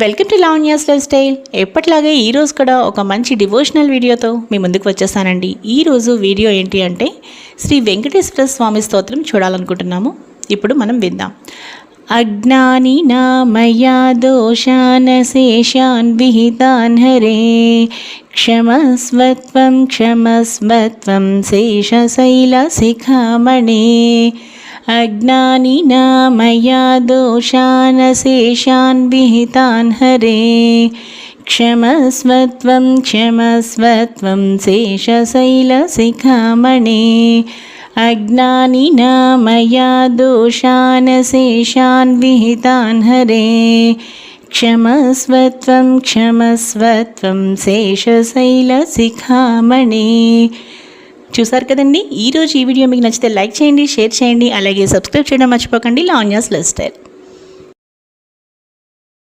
Welcome to Lavanya's life style. ఎప్పటిలాగే ఈరోజు కూడా ఒక మంచి డివోషనల్ వీడియోతో మీ ముందుకు వచ్చేసానండి. ఈరోజు వీడియో ఏంటి అంటే శ్రీ వెంకటేశ్వర స్వామి స్తోత్రం చూడాలనుకుంటున్నాము. ఇప్పుడు మనం విందాం. అజ్ఞాని నామయా దోషాన్ శేషాన్ విహితాన్ హరే క్షమస్వత్వం క్షమస్వత్వం శేషశైల శిఖామణే. अज्ञानिना मया दोषान् शेषान् विहितान् हरे क्षमस्वत्वं क्षमस्वत्वं शेषशैलशिखामणे. अज्ञानिना मया दोषान् शेषान् विहितान् हरे क्षमस्वत्वं क्षमस्वत्वं शेषशैलशिखामणे. చూసారు కదండి. ఈరోజు ఈ వీడియో మీకు నచ్చితే లైక్ చేయండి, షేర్ చేయండి, అలాగే సబ్స్క్రైబ్ చేయడం మర్చిపోకండి. Lavanya's life style.